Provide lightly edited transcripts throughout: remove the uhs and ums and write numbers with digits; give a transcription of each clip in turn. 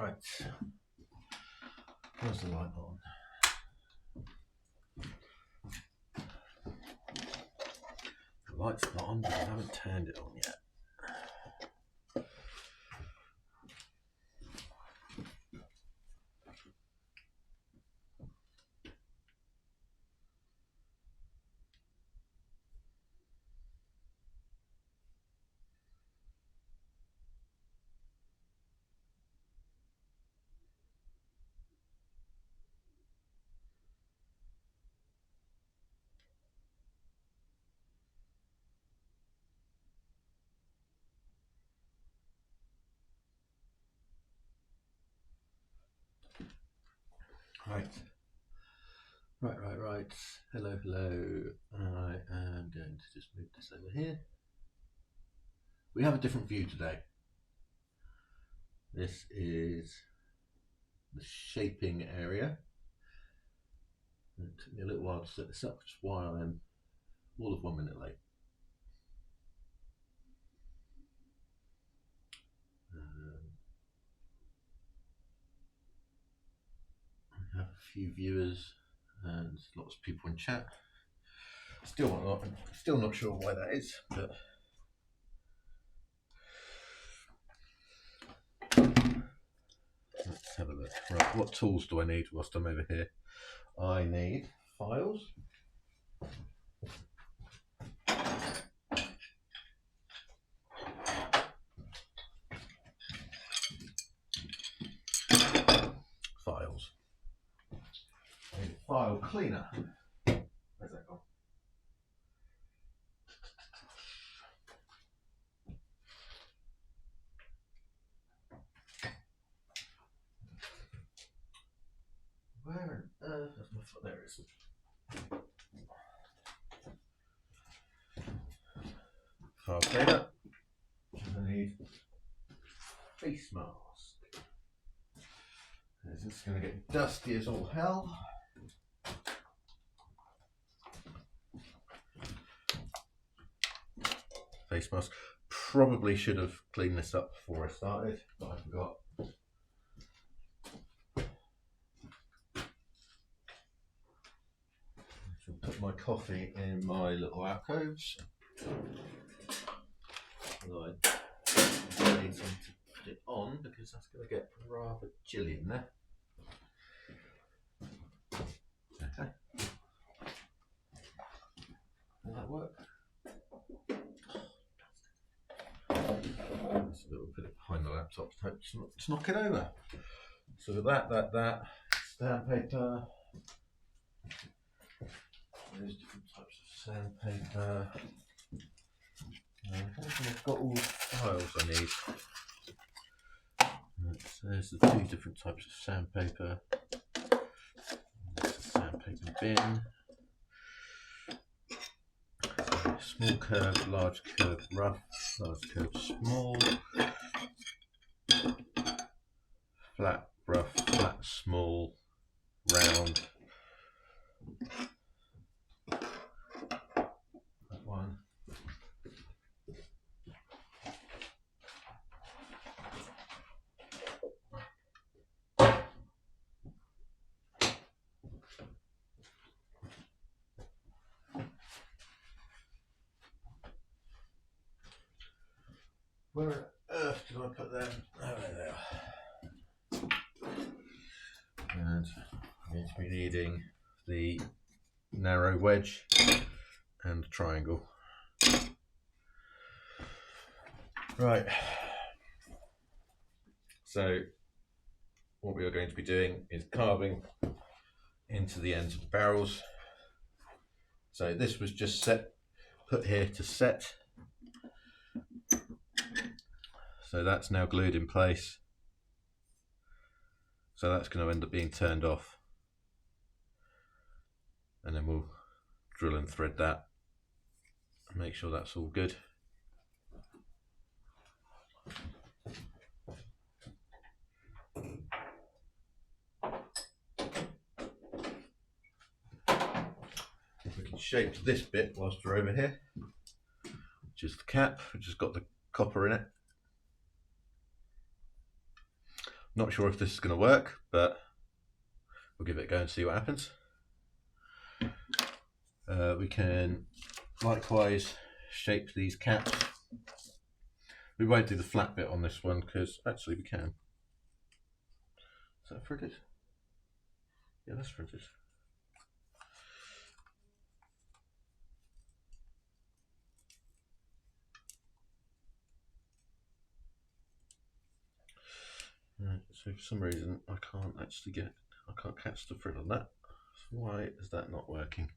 Right, where's the light on? The light's not on, but I haven't turned it on yet. Right. Hello. I am going to just move this over here. We have a different view today. This is the shaping area. It took me a little while to set this up, which is why I'm all of 1 minute late. I have a few viewers and lots of people in chat. Still not sure why that is, but let's have a look. Right, what tools do I need whilst I'm over here? I need files. I need a file cleaner. Where's that gone? Where on earth is my foot? There it is. File cleaner. I need face mask. This is going to get dusty as all hell. Face mask. Probably should have cleaned this up before I started, but I forgot. I'll put my coffee in my little alcoves. Although I need something to put it on because that's going to get rather chilly in there. Okay. Will that work? Let's put it behind the laptop to knock it over. So that sandpaper. There's different types of sandpaper. I don't think I've got all the files I need. So there's the 2 different types of sandpaper. There's the sandpaper bin. So small curve, large curve, rough, large curve, small, flat, rough, flat, small, round. That one. Where on earth did I put them? Oh, there they are. And I'm going to be needing the narrow wedge and the triangle. Right. So what we are going to be doing is carving into the ends of the barrels. So this was just put here to set. So that's now glued in place. So that's going to end up being turned off. And then we'll drill and thread that and make sure that's all good. If we can shape this bit whilst we're over here, which is the cap, which has got the copper in it. Not sure if this is going to work, but we'll give it a go and see what happens. We can likewise shape these caps. We won't do the flat bit on this one because actually we can. Is that fritted? Yeah, that's fritted. Right, so for some reason I can't catch the frit on that. So why is that not working?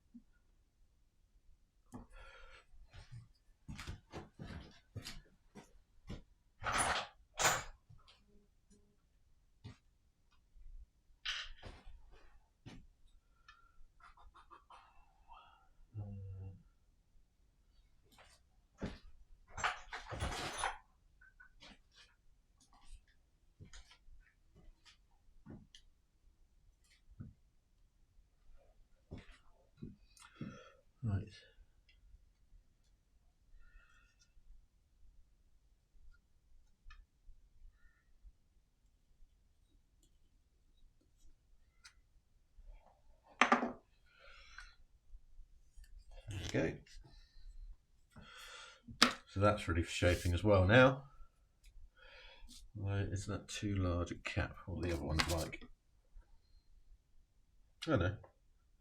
Right. There we go. So that's ready for shaping as well now. Right, isn't that too large a cap? What the other one's like? Oh no,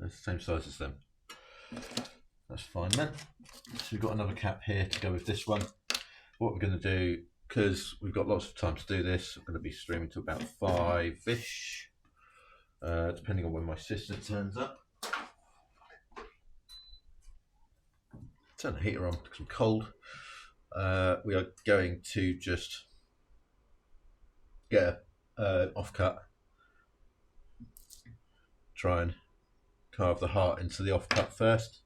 it's the same size as them. That's fine then. So we've got another cap here to go with this one. What we're going to do, because we've got lots of time to do this, I'm going to be streaming to about 5-ish, depending on when my assistant turns up. Turn the heater on because I'm cold. We are going to just get an offcut, try and carve the heart into the offcut first.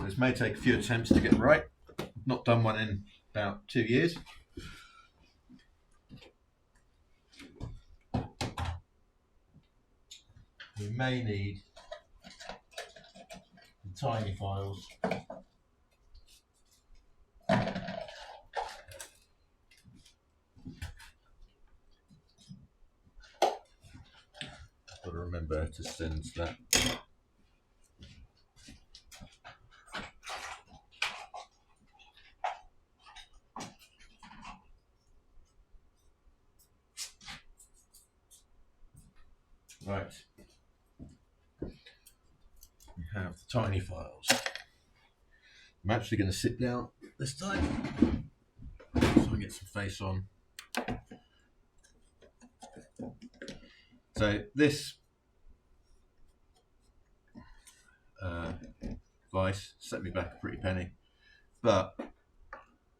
This may take a few attempts to get right. I've not done one in about 2 years. We may need the tiny files. Got to remember to send that. Right. We have the tiny files. I'm actually going to sit down this time so I can get some face on. So this vice set me back a pretty penny, but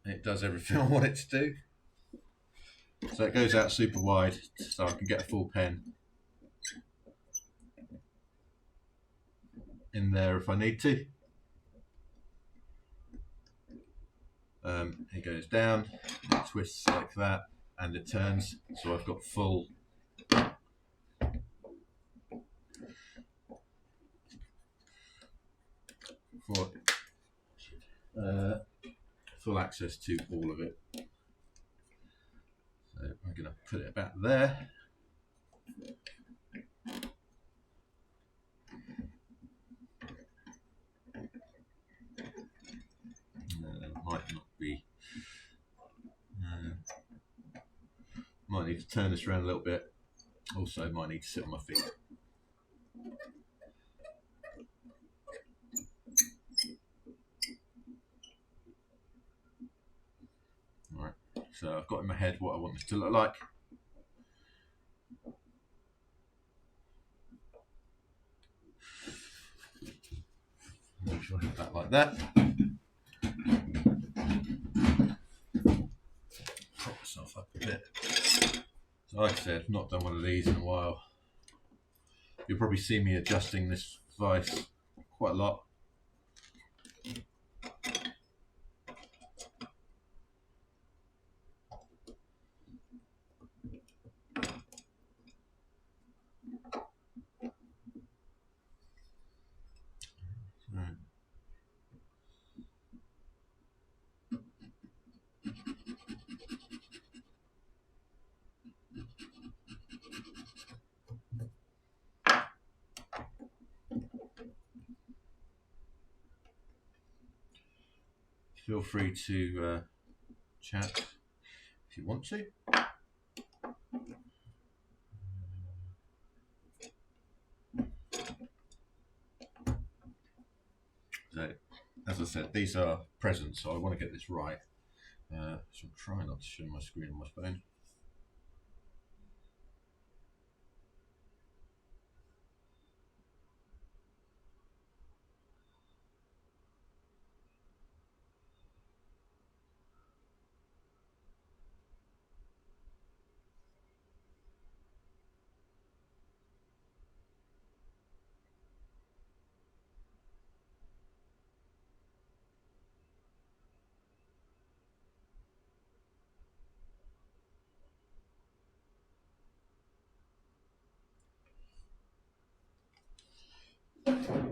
it does everything I want it to do. So it goes out super wide so I can get a full pen in there if I need to. It goes down, it twists like that, and it turns, so I've got full full access to all of it. So I'm going to put it about there. Might not be. Might need to turn this around a little bit. Also, might need to sit on my feet. Alright, so I've got in my head what I want this to look like. Make sure I have that like that. Prop myself up a bit. So like I said, I've not done one of these in a while. You'll probably see me adjusting this vise quite a lot. Feel free to chat if you want to. So, as I said, these are presents, so I want to get this right. So I'm trying not to show my screen on my phone.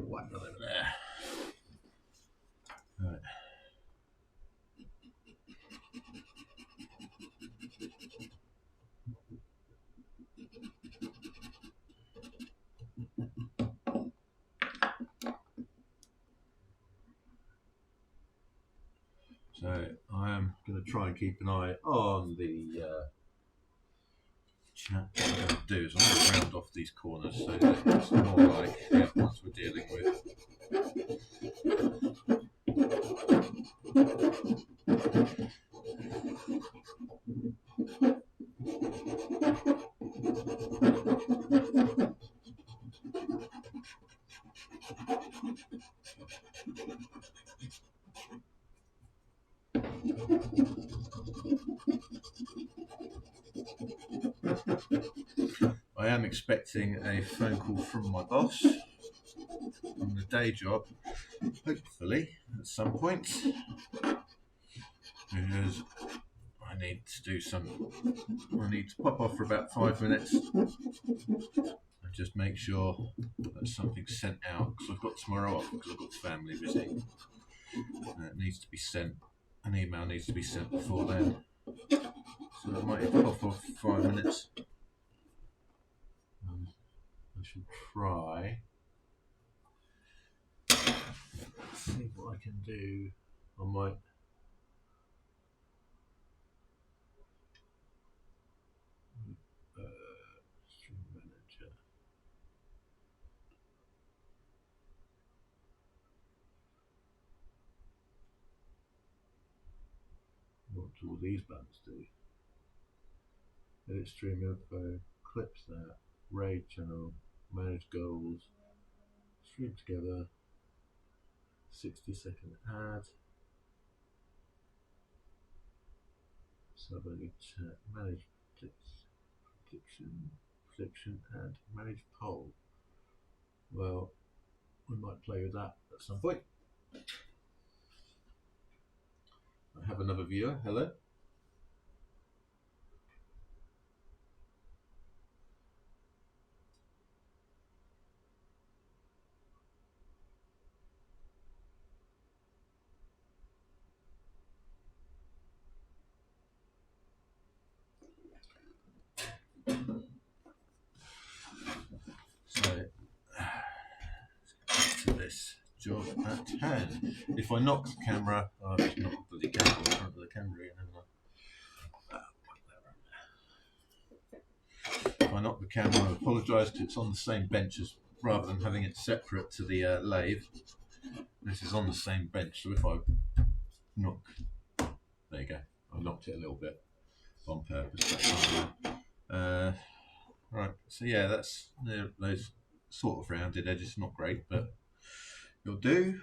One over there. Right. So I am going to try and keep an eye on the chat. What I'm going to do is I'm going to round off these corners so that it's more like the other ones we're dealing with. I am expecting a phone call from my boss on the day job, hopefully at some point, because I need to pop off for about 5 minutes and just make sure that something's sent out, because I've got tomorrow off because I've got family visiting. It needs to be sent, an email needs to be sent before then. So I might pop off 5 minutes. I should try. See what I can do. I might. Stream manager. What do all these buttons do? Edit stream info, clips that, raid channel, manage goals, stream together, 60-second ad, sub-only chat, manage prediction, and manage poll. Well, we might play with that at some point. I have another viewer. Hello. This job at hand. If I knock the camera, I've just knocked the camera in front of the camera again, haven't I? If I knock the camera, I apologise because it's on the same bench as, rather than having it separate to the lathe. This is on the same bench, so if I knock, there you go. I knocked it a little bit on purpose. Right, so yeah, that's those sort of rounded edges, not great, but you'll do.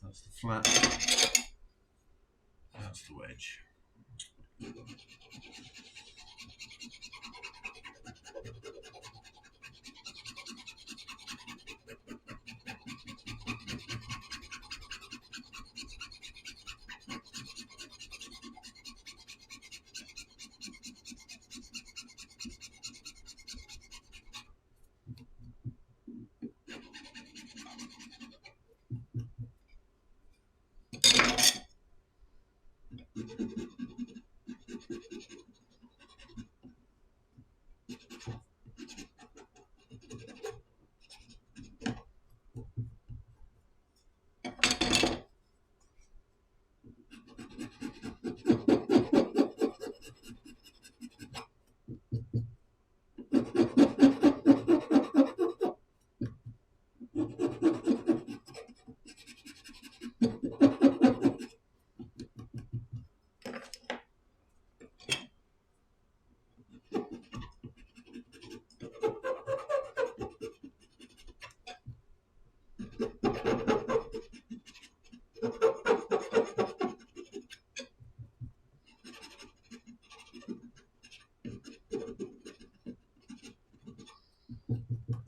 That's the flat. That's the wedge.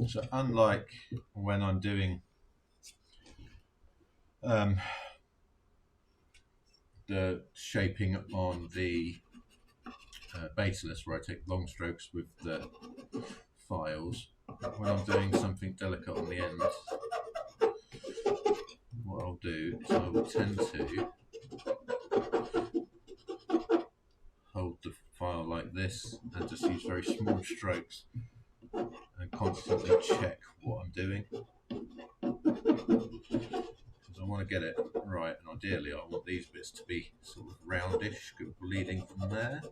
So unlike when I'm doing the shaping on the Baseless, where I take long strokes with the files, when I'm doing something delicate on the end, what I'll do is I will tend to hold the file like this and just use very small strokes and constantly check what I'm doing, because I want to get it right, and ideally I want these bits to be sort of roundish, leading from there.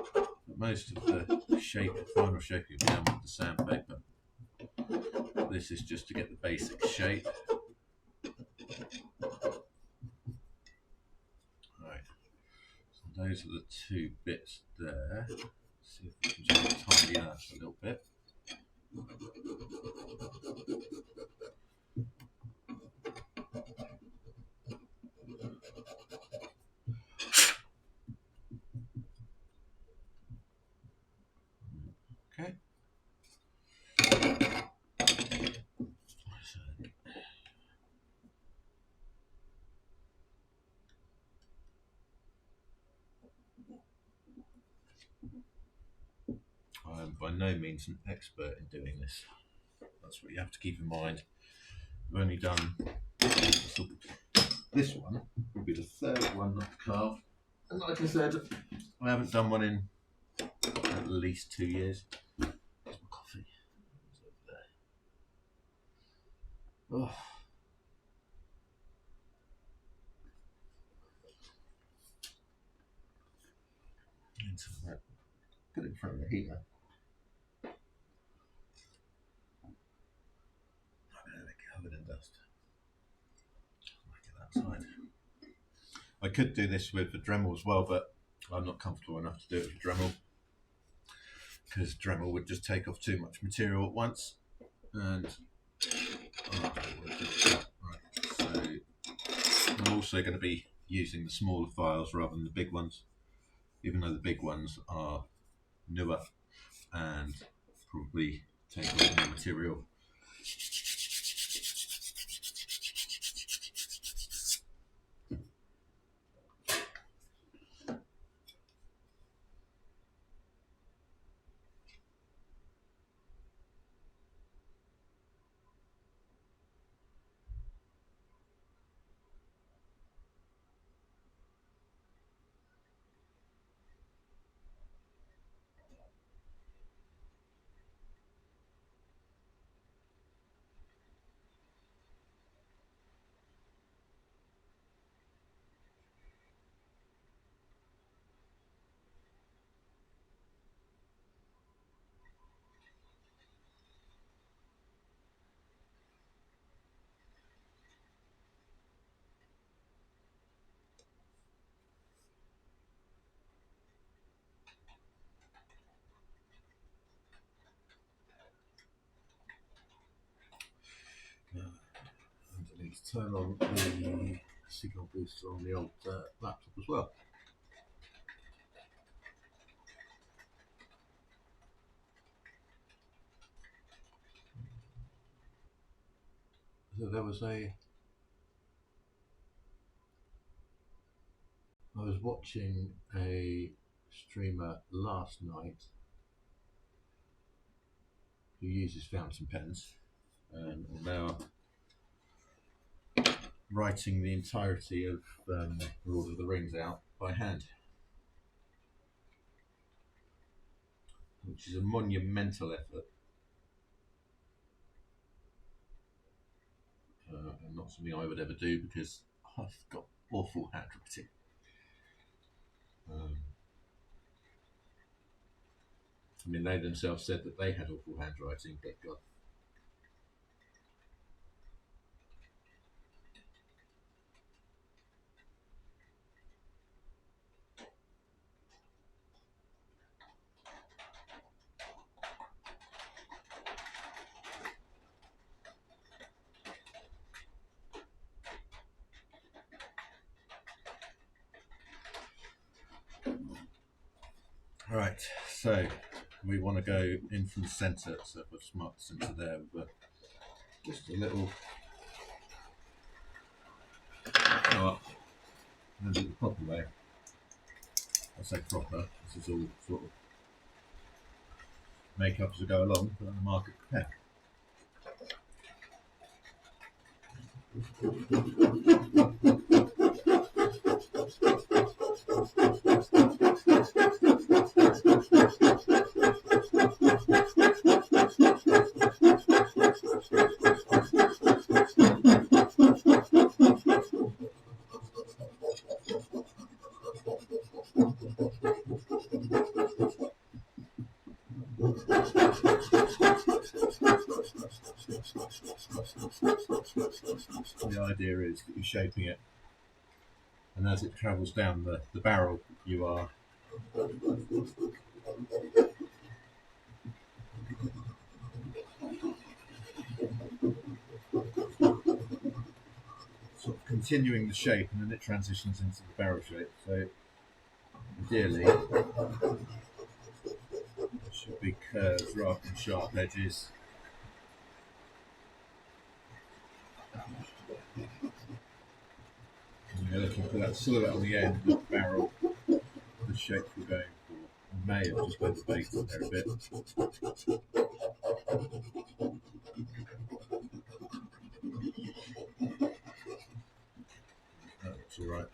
But most of the final shaping will be done with the sandpaper. This is just to get the basic shape. Right, so those are the two bits there. Let's see if we can just tidy that up a little bit. Okay. I am by no means an expert in doing this. That's what you have to keep in mind. I've only done this one, will be the third one I've carved. And like I said, I haven't done one in at least 2 years. There's my coffee. It's over there. Oh. Put it in front of the heater. Covered in dust. Look at that side. I could do this with the Dremel as well, but I'm not comfortable enough to do it with Dremel, because Dremel would just take off too much material at once. And right, so I'm also going to be using the smaller files rather than the big ones, even though the big ones are newer and probably take off more material. And I need to turn on the signal booster on the old laptop as well. So there was I was watching a streamer last night who uses fountain pens and now writing the entirety of Lord of the Rings out by hand, which is a monumental effort and not something I would ever do because I've got awful handwriting. I mean, they themselves said that they had awful handwriting, but God. Right, so we want to go in from the centre, so if I just mark the centre there with just a little go up and do it the proper way. I say proper, this is all sort of make up as we go along, but on the market prepare. The idea is that you're shaping it, and as it travels down the barrel, you are sort of continuing the shape, and then it transitions into the barrel shape. So ideally, it should be curves rather than sharp edges. And you're looking for that silhouette on the end of the barrel, the shape we're going for. I may have just put the bait in there a bit. That looks alright.